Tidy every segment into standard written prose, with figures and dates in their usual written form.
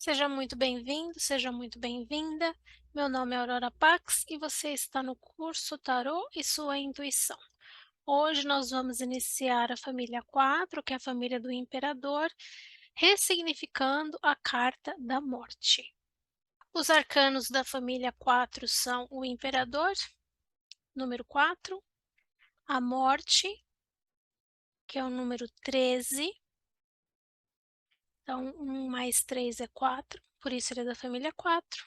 Seja muito bem-vindo, seja muito bem-vinda. Meu nome é Aurora Pax e você está no curso Tarô e sua intuição. Hoje nós vamos iniciar a família 4, que é a família do Imperador, ressignificando a carta da morte. Os arcanos da família 4 são o Imperador, número 4, a morte, que é o número 13. Então, 1 mais 3 é 4, por isso ele é da família 4.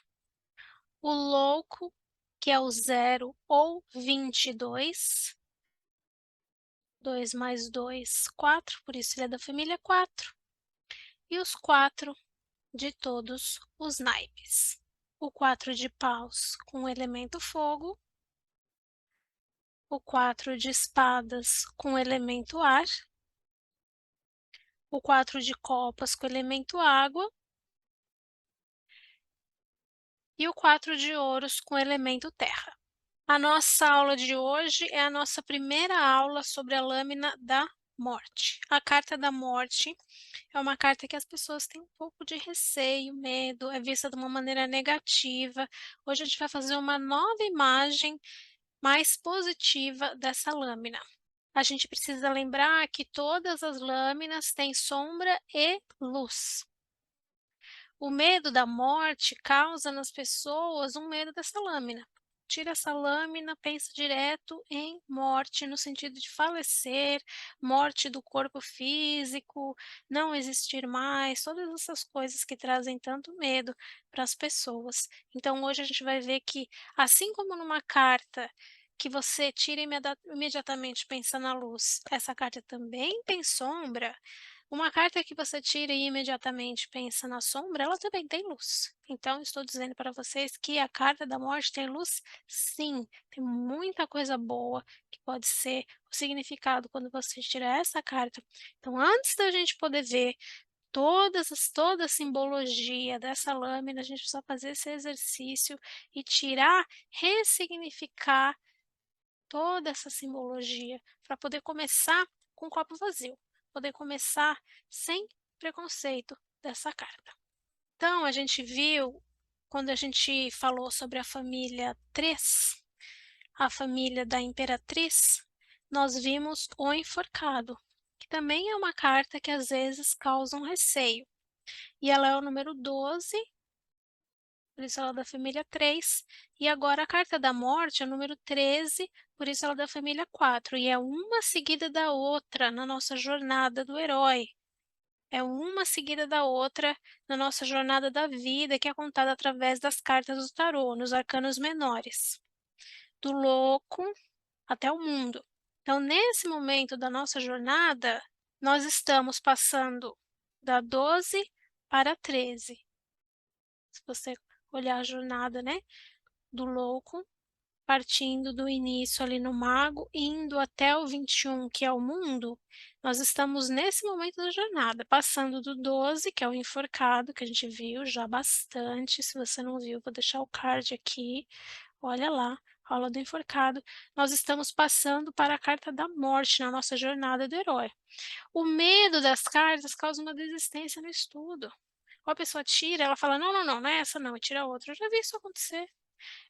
O louco, que é o 0 ou 22. 2 mais 2, 4, por isso ele é da família 4. E os 4 de todos os naipes. O 4 de paus com o elemento fogo, o 4 de espadas com o elemento ar, o 4 de copas com o elemento água e o 4 de ouros com o elemento terra. A nossa aula de hoje é a nossa primeira aula sobre a lâmina da morte. A carta da morte é uma carta que as pessoas têm um pouco de receio, medo, é vista de uma maneira negativa. Hoje a gente vai fazer uma nova imagem mais positiva dessa lâmina. A gente precisa lembrar que todas as lâminas têm sombra e luz. O medo da morte causa nas pessoas um medo dessa lâmina. Tira essa lâmina, pensa direto em morte, no sentido de falecer, morte do corpo físico, não existir mais, todas essas coisas que trazem tanto medo para as pessoas. Então, hoje a gente vai ver que, assim como numa carta que você tira imediatamente pensa na luz, essa carta também tem sombra. Uma carta que você tira e imediatamente pensa na sombra, ela também tem luz. Então, estou dizendo para vocês que a carta da morte tem luz, sim, tem muita coisa boa que pode ser o significado quando você tira essa carta. Então, antes da gente poder ver toda a simbologia dessa lâmina, a gente precisa fazer esse exercício e tirar, ressignificar toda essa simbologia para poder começar com o copo vazio, poder começar sem preconceito dessa carta. Então, a gente viu, quando a gente falou sobre a família 3, a família da Imperatriz, nós vimos o enforcado, que também é uma carta que às vezes causa um receio. E ela é o número 12, por isso ela é da família 3, e agora a carta da morte é o número 13, por isso ela é da família 4, e é uma seguida da outra na nossa jornada do herói. É uma seguida da outra na nossa jornada da vida, que é contada através das cartas do tarô, nos arcanos menores, do louco até o mundo. Então, nesse momento da nossa jornada, nós estamos passando da 12 para 13. Se você olhar a jornada, né, do louco, partindo do início ali no mago, indo até o 21, que é o mundo, nós estamos nesse momento da jornada, passando do 12, que é o enforcado, que a gente viu já bastante. Se você não viu, vou deixar o card aqui, olha lá, aula do enforcado. Nós estamos passando para a carta da morte na nossa jornada do herói. O medo das cartas causa uma desistência no estudo. Ou a pessoa tira, ela fala, não, não, não, não é essa não, e tira outra. Eu já vi isso acontecer.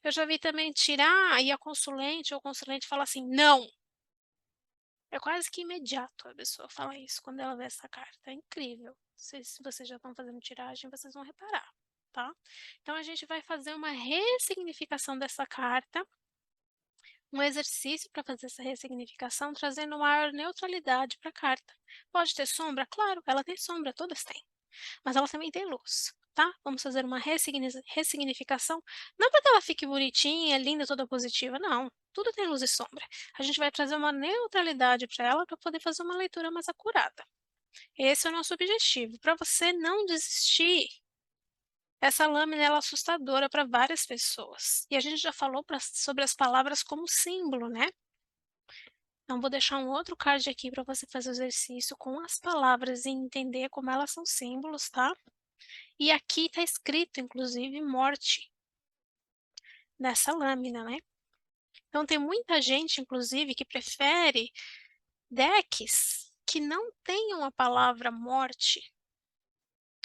Eu já vi também tirar e a consulente ou o consulente fala assim, não. É quase que imediato a pessoa fala isso quando ela vê essa carta. É incrível. Se vocês já estão fazendo tiragem, vocês vão reparar, tá? Então, a gente vai fazer uma ressignificação dessa carta, um exercício para fazer essa ressignificação, trazendo maior neutralidade para a carta. Pode ter sombra? Claro, ela tem sombra, todas têm. Mas ela também tem luz, tá? Vamos fazer uma ressignificação, não para que ela fique bonitinha, linda, toda positiva, não. Tudo tem luz e sombra. A gente vai trazer uma neutralidade para ela para poder fazer uma leitura mais acurada. Esse é o nosso objetivo, para você não desistir. Essa lâmina ela é assustadora para várias pessoas. E a gente já falou sobre as palavras como símbolo, né? Então, vou deixar um outro card aqui para você fazer o exercício com as palavras e entender como elas são símbolos, tá? E aqui está escrito, inclusive, morte nessa lâmina, né? Então, tem muita gente, inclusive, que prefere decks que não tenham a palavra morte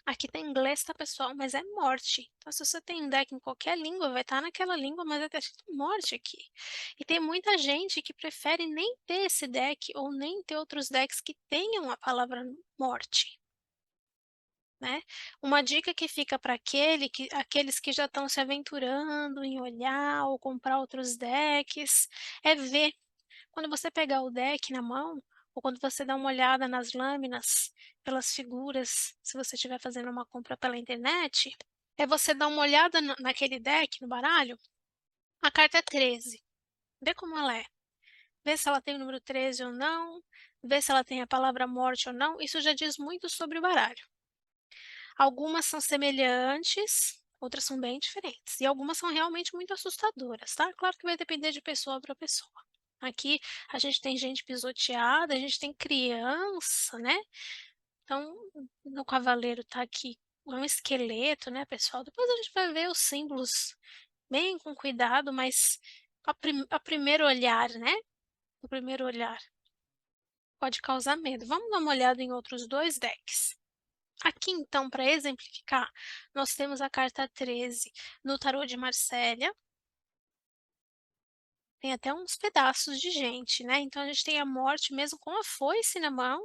Aqui tá em inglês, tá, pessoal? Mas é morte. Então, se você tem um deck em qualquer língua, vai estar naquela língua, mas vai estar escrito morte aqui. E tem muita gente que prefere nem ter esse deck ou nem ter outros decks que tenham a palavra morte, né? Uma dica que fica para aqueles que já estão se aventurando em olhar ou comprar outros decks, é ver. Quando você pegar o deck na mão, ou quando você dá uma olhada nas lâminas, pelas figuras, se você estiver fazendo uma compra pela internet, é você dar uma olhada naquele deck, no baralho, a carta é 13. Vê como ela é. Vê se ela tem o número 13 ou não, vê se ela tem a palavra morte ou não. Isso já diz muito sobre o baralho. Algumas são semelhantes, outras são bem diferentes. E algumas são realmente muito assustadoras, tá? Claro que vai depender de pessoa para pessoa. Aqui a gente tem gente pisoteada, a gente tem criança, né? Então, no cavaleiro tá aqui um esqueleto, né, pessoal? Depois a gente vai ver os símbolos bem com cuidado, mas a primeiro olhar, né? O primeiro olhar pode causar medo. Vamos dar uma olhada em outros dois decks. Aqui, então, para exemplificar, nós temos a carta 13 no tarô de Marsella. Tem até uns pedaços de gente, né? Então a gente tem a morte mesmo com a foice na mão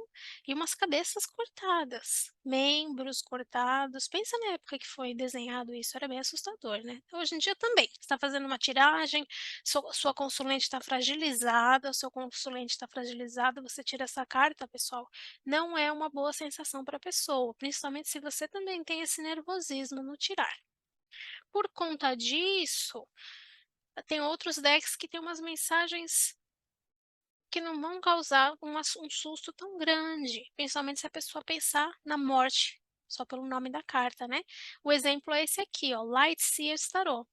e umas cabeças cortadas, membros cortados. Pensa na época que foi desenhado isso, era bem assustador, né? Então, hoje em dia também, você está fazendo uma tiragem, sua consulente está fragilizada, seu consulente está fragilizado, você tira essa carta, pessoal, não é uma boa sensação para a pessoa, principalmente se você também tem esse nervosismo no tirar. Por conta disso, tem outros decks que têm umas mensagens que não vão causar um susto tão grande, principalmente se a pessoa pensar na morte, só pelo nome da carta, né? O exemplo é esse aqui, ó, Light Seers Tarot.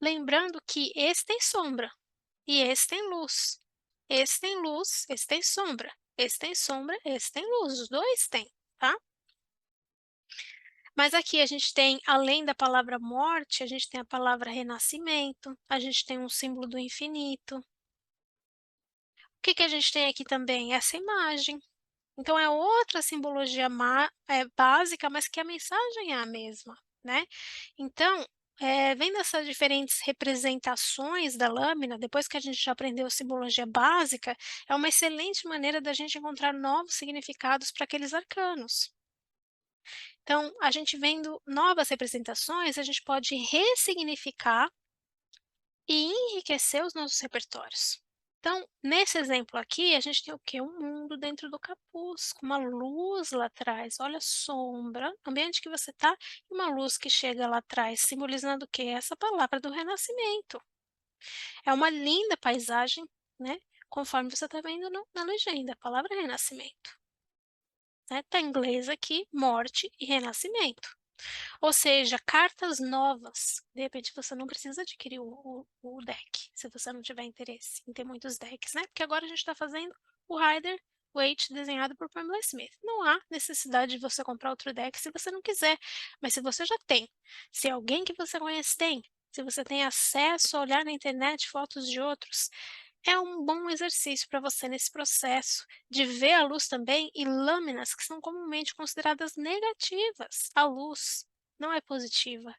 Lembrando que esse tem sombra e esse tem luz. Esse tem luz, esse tem sombra. Esse tem sombra, esse tem luz. Os dois têm, tá? Mas aqui a gente tem, além da palavra morte, a gente tem a palavra renascimento, a gente tem um símbolo do infinito. O que que a gente tem aqui também? Essa imagem. Então, é outra simbologia básica, mas que a mensagem é a mesma, né? Então, vendo essas diferentes representações da lâmina, depois que a gente já aprendeu simbologia básica, é uma excelente maneira da gente encontrar novos significados para aqueles arcanos. Então, a gente vendo novas representações, a gente pode ressignificar e enriquecer os nossos repertórios. Então, nesse exemplo aqui, a gente tem o quê? Um mundo dentro do capuz, com uma luz lá atrás. Olha a sombra, ambiente que você está, e uma luz que chega lá atrás, simbolizando o quê? Essa palavra do renascimento. É uma linda paisagem, né? Conforme você está vendo na legenda, a palavra renascimento. Né? Tá em inglês aqui, morte e renascimento. Ou seja, cartas novas. De repente você não precisa adquirir o deck, se você não tiver interesse em ter muitos decks, né? Porque agora a gente está fazendo o Rider-Waite desenhado por Pamela Smith. Não há necessidade de você comprar outro deck se você não quiser. Mas se você já tem, se alguém que você conhece tem, se você tem acesso a olhar na internet fotos de outros, é um bom exercício para você nesse processo de ver a luz também e lâminas que são comumente consideradas negativas. A luz não é positiva,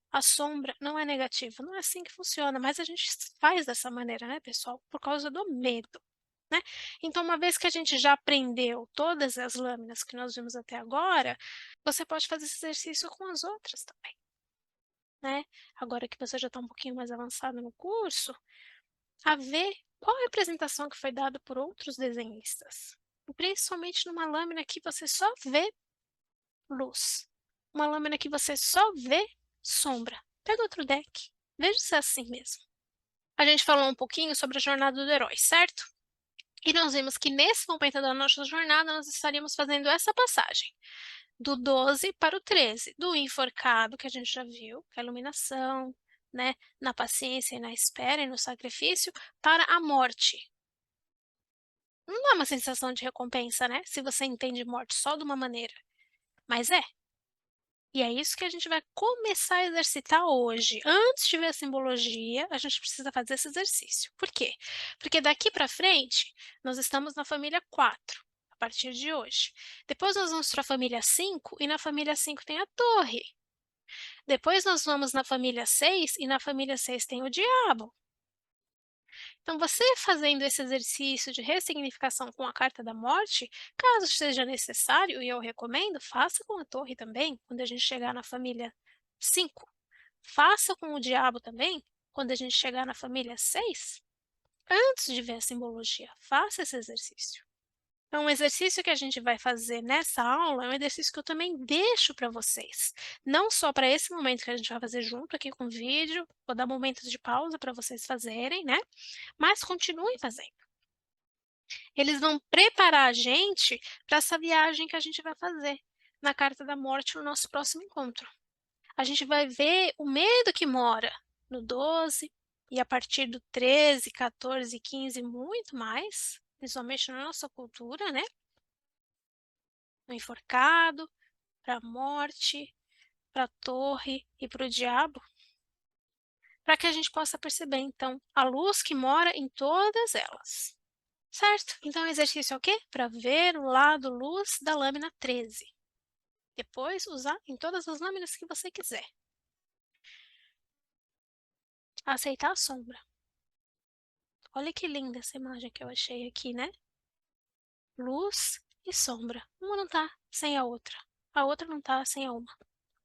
a sombra não é negativa. Não é assim que funciona, mas a gente faz dessa maneira, né, pessoal? Por causa do medo, né? Então, uma vez que a gente já aprendeu todas as lâminas que nós vimos até agora, você pode fazer esse exercício com as outras também, né? Agora que você já está um pouquinho mais avançado no curso, a ver qual a representação que foi dada por outros desenhistas. E principalmente numa lâmina que você só vê luz. Uma lâmina que você só vê sombra. Pega outro deck. Veja se é assim mesmo. A gente falou um pouquinho sobre a jornada do herói, certo? E nós vimos que nesse momento da nossa jornada nós estaríamos fazendo essa passagem. Do 12 para o 13, do enforcado, que a gente já viu, que é a iluminação, né, na paciência e na espera e no sacrifício, para a morte. Não dá uma sensação de recompensa, né? Se você entende morte só de uma maneira. Mas é. E é isso que a gente vai começar a exercitar hoje. Antes de ver a simbologia, a gente precisa fazer esse exercício. Por quê? Porque daqui para frente, nós estamos na família 4. a partir de hoje. Depois nós vamos para a família 5 e na família 5 tem a torre. Depois nós vamos na família 6 e na família 6 tem o diabo. Então, você fazendo esse exercício de ressignificação com a carta da morte, caso seja necessário, e eu recomendo, faça com a torre também, quando a gente chegar na família 5. Faça com o diabo também, quando a gente chegar na família 6. Antes de ver a simbologia, faça esse exercício. Então, o exercício que a gente vai fazer nessa aula é um exercício que eu também deixo para vocês. Não só para esse momento que a gente vai fazer junto aqui com o vídeo, vou dar momentos de pausa para vocês fazerem, né? Mas continuem fazendo. Eles vão preparar a gente para essa viagem que a gente vai fazer na Carta da Morte no nosso próximo encontro. A gente vai ver o medo que mora no 12 e a partir do 13, 14, 15, muito mais, principalmente na nossa cultura, né? No enforcado, para a morte, para a torre e para o diabo, para que a gente possa perceber, então, a luz que mora em todas elas. Certo? Então, o exercício é o quê? Para ver o lado luz da lâmina 13. Depois, usar em todas as lâminas que você quiser. Aceitar a sombra. Olha que linda essa imagem que eu achei aqui, né? Luz e sombra. Uma não tá sem a outra não tá sem a uma.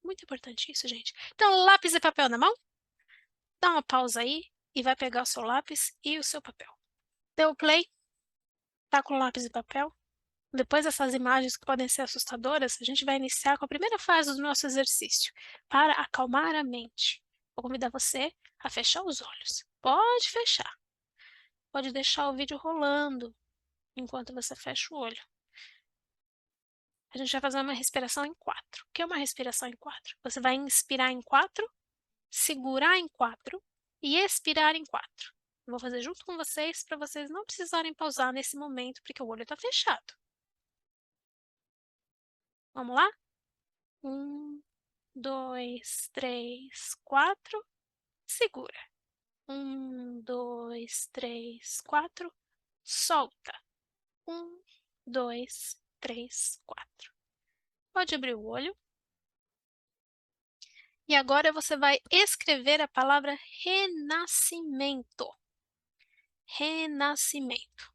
Muito importante isso, gente. Então, lápis e papel na mão. Dá uma pausa aí e vai pegar o seu lápis e o seu papel. Deu play? Tá com lápis e papel? Depois dessas imagens que podem ser assustadoras, a gente vai iniciar com a primeira fase do nosso exercício, para acalmar a mente. Vou convidar você a fechar os olhos. Pode fechar. Pode deixar o vídeo rolando enquanto você fecha o olho. A gente vai fazer uma respiração em 4. O que é uma respiração em 4? Você vai inspirar em 4, segurar em 4 e expirar em 4. Eu vou fazer junto com vocês para vocês não precisarem pausar nesse momento, porque o olho está fechado. Vamos lá? 1, 2, 3, 4. Segura. 1, 2, 3, 4. Solta. 1, 2, 3, 4. Pode abrir o olho. E agora você vai escrever a palavra renascimento. Renascimento.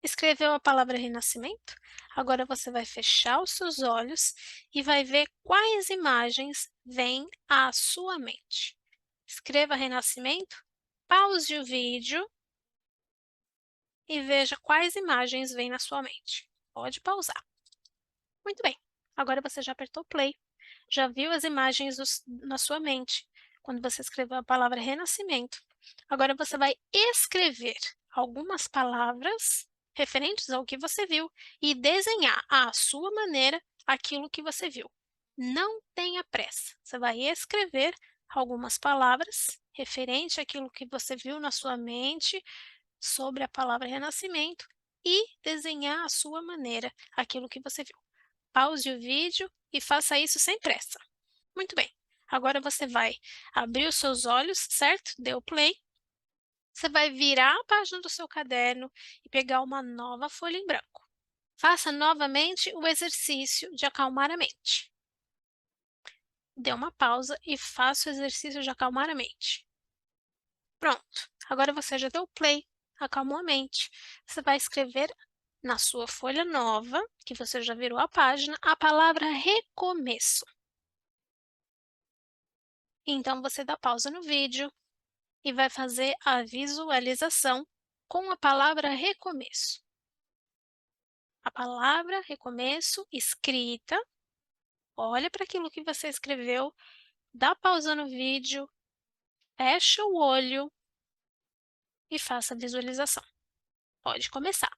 Escreveu a palavra renascimento? Agora você vai fechar os seus olhos e vai ver quais imagens vêm à sua mente. Escreva renascimento, pause o vídeo e veja quais imagens vêm na sua mente. Pode pausar. Muito bem. Agora você já apertou play, já viu as imagens na sua mente quando você escreveu a palavra renascimento. Agora você vai escrever algumas palavras referentes ao que você viu e desenhar à sua maneira aquilo que você viu. Não tenha pressa. Você vai escrever algumas palavras referente àquilo que você viu na sua mente sobre a palavra renascimento e desenhar à sua maneira aquilo que você viu. Pause o vídeo e faça isso sem pressa. Muito bem. Agora você vai abrir os seus olhos, certo? Deu play. Você vai virar a página do seu caderno e pegar uma nova folha em branco. Faça novamente o exercício de acalmar a mente. Dê uma pausa e faça o exercício de acalmar a mente. Pronto. Agora você já deu play, acalmou a mente. Você vai escrever na sua folha nova, que você já virou a página, a palavra recomeço. Então, você dá pausa no vídeo e vai fazer a visualização com a palavra recomeço. A palavra recomeço escrita, olha para aquilo que você escreveu, dá pausa no vídeo, fecha o olho e faça a visualização. Pode começar.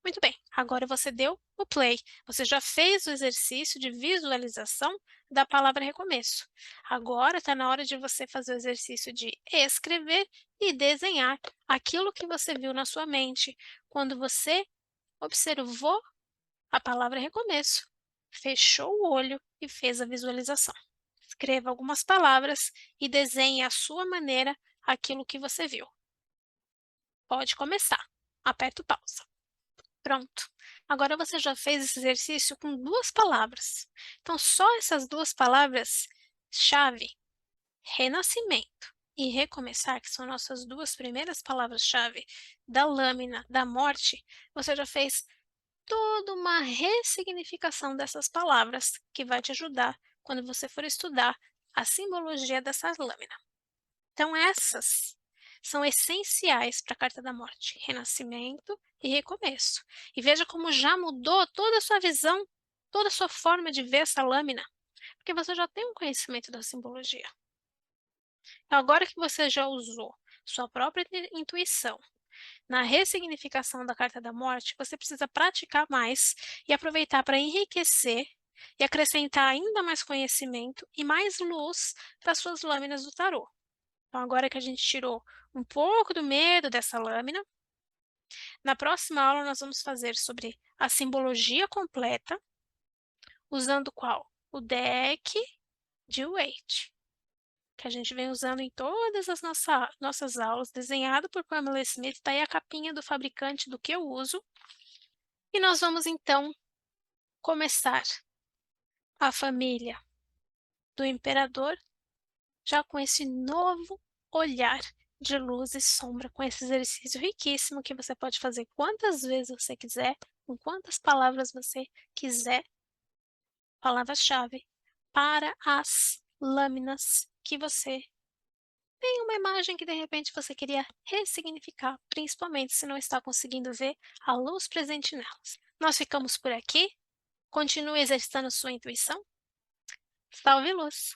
Muito bem, agora você deu o play. Você já fez o exercício de visualização da palavra recomeço. Agora está na hora de você fazer o exercício de escrever e desenhar aquilo que você viu na sua mente quando você observou a palavra recomeço, fechou o olho e fez a visualização. Escreva algumas palavras e desenhe à sua maneira aquilo que você viu. Pode começar. Aperta o pausa. Pronto. Agora você já fez esse exercício com 2 palavras. Então, só essas 2 palavras-chave, renascimento e recomeçar, que são nossas 2 primeiras palavras-chave da lâmina da morte, você já fez toda uma ressignificação dessas palavras, que vai te ajudar quando você for estudar a simbologia dessa lâmina. Então essas são essenciais para a carta da morte, renascimento e recomeço. E veja como já mudou toda a sua visão, toda a sua forma de ver essa lâmina, porque você já tem um conhecimento da simbologia. Então, agora que você já usou sua própria intuição na ressignificação da carta da morte, você precisa praticar mais e aproveitar para enriquecer e acrescentar ainda mais conhecimento e mais luz para as suas lâminas do tarô. Então, agora que a gente tirou um pouco do medo dessa lâmina, na próxima aula nós vamos fazer sobre a simbologia completa, usando qual? O deck de Waite, que a gente vem usando em todas as nossas aulas, desenhado por Pamela Smith, tá aí a capinha do fabricante do que eu uso. E nós vamos, então, começar a família do imperador, já com esse novo olhar de luz e sombra, com esse exercício riquíssimo que você pode fazer quantas vezes você quiser, com quantas palavras você quiser, palavra-chave, para as lâminas que você tem uma imagem que de repente você queria ressignificar, principalmente se não está conseguindo ver a luz presente nelas. Nós ficamos por aqui. Continue exercitando sua intuição. Salve luz!